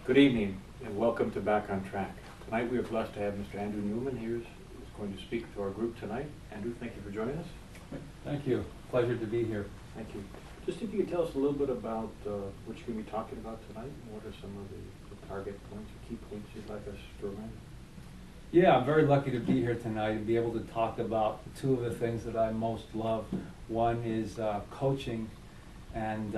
Good evening and welcome to Back on Track. Tonight we are blessed to have Mr. Andrew Newman here who's going to speak to our group tonight. Andrew, thank you for joining us. Thank you. Pleasure to be here. Thank you. Just if you could tell us a little bit about what you're going to be talking about tonight and what are some of the target points or key points you'd like us to remember? Yeah, I'm very lucky to be here tonight and be able to talk about two of the things that I most love. One is coaching and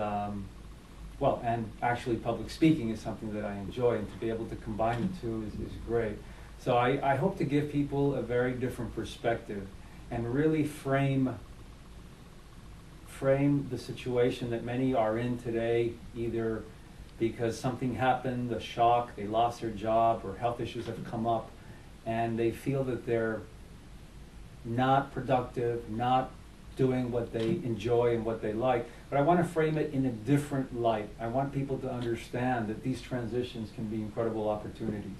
and actually public speaking is something that I enjoy, and to be able to combine the two is great. So I hope to give people a very different perspective and really frame the situation that many are in today, either because something happened, a shock, they lost their job, or health issues have come up, and they feel that they're not productive, not doing what they enjoy and what they like. But I want to frame it in a different light. I want people to understand that these transitions can be incredible opportunities.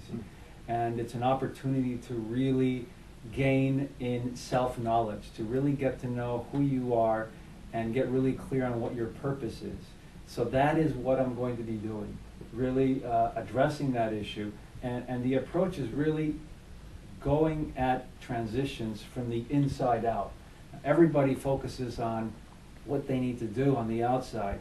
And it's an opportunity to really gain in self-knowledge, to really get to know who you are and get really clear on what your purpose is. So that is what I'm going to be doing, really addressing that issue. And the approach is really going at transitions from the inside out. Everybody focuses on what they need to do on the outside.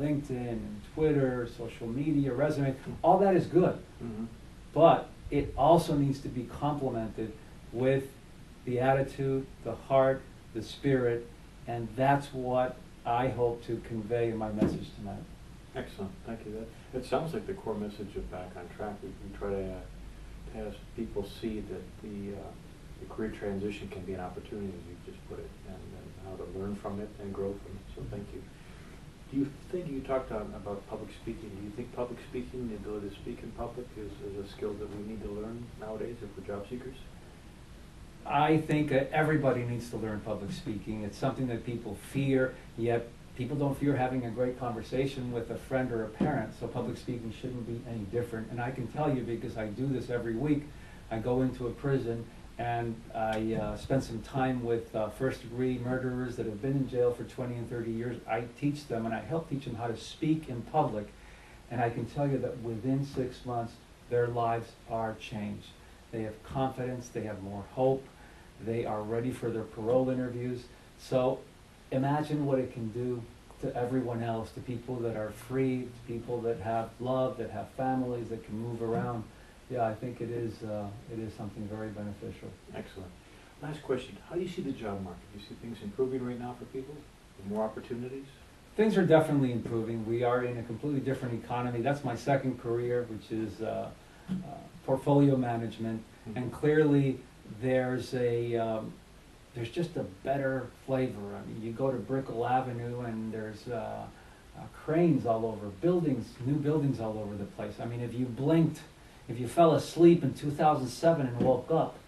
LinkedIn and Twitter, social media, resume, all that is good. Mm-hmm. But it also needs to be complemented with the attitude, the heart, the spirit, and that's what I hope to convey in my message tonight. Excellent, thank you. That sounds like the core message of Back on Track. We try to have people see that the career transition can be an opportunity, as you just put it, and how to learn from it and grow from it. So thank you. Do you think, you talked about public speaking, do you think public speaking, the ability to speak in public is a skill that we need to learn nowadays if we're job seekers? I think everybody needs to learn public speaking. It's something that people fear, yet people don't fear having a great conversation with a friend or a parent, so public speaking shouldn't be any different. And I can tell you, because I do this every week, I go into a prison and I spend some time with first-degree murderers that have been in jail for 20 and 30 years. I teach them, and I help teach them how to speak in public. And I can tell you that within 6 months, their lives are changed. They have confidence, they have more hope, they are ready for their parole interviews. So imagine what it can do to everyone else, to people that are free, to people that have love, that have families, that can move around. Yeah, I think it is something very beneficial. Excellent. Last question, how do you see the job market? Do you see things improving right now for people? More opportunities? Things are definitely improving. We are in a completely different economy. That's my second career, which is portfolio management. Mm-hmm. And clearly there's just a better flavor. I mean, you go to Brickell Avenue and there's cranes all over, new buildings all over the place. I mean, if you fell asleep in 2007 and woke up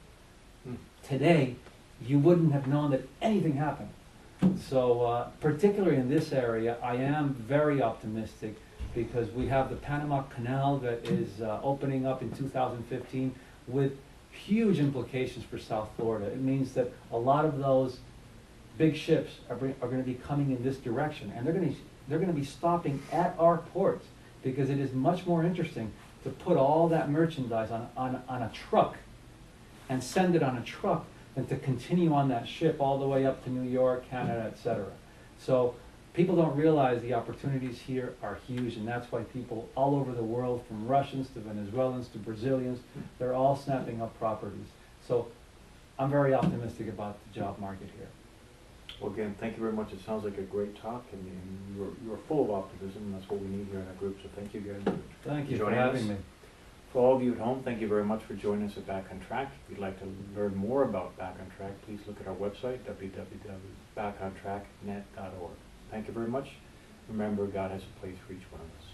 today, you wouldn't have known that anything happened. So particularly in this area, I am very optimistic because we have the Panama Canal that is opening up in 2015 with huge implications for South Florida. It means that a lot of those big ships are going to be coming in this direction, and they're going to be stopping at our ports because it is much more interesting to put all that merchandise on a truck and send it on a truck than to continue on that ship all the way up to New York, Canada, etc. So people don't realize the opportunities here are huge, and that's why people all over the world, from Russians to Venezuelans to Brazilians, they're all snapping up properties. So I'm very optimistic about the job market here. Well, again, thank you very much. It sounds like a great talk, and you're full of optimism, and that's what we need here in our group. So thank you again. Thank you for having me. For all of you at home, thank you very much for joining us at Back on Track. If you'd like to learn more about Back on Track, please look at our website, www.backontracknet.org. Thank you very much. Remember, God has a place for each one of us.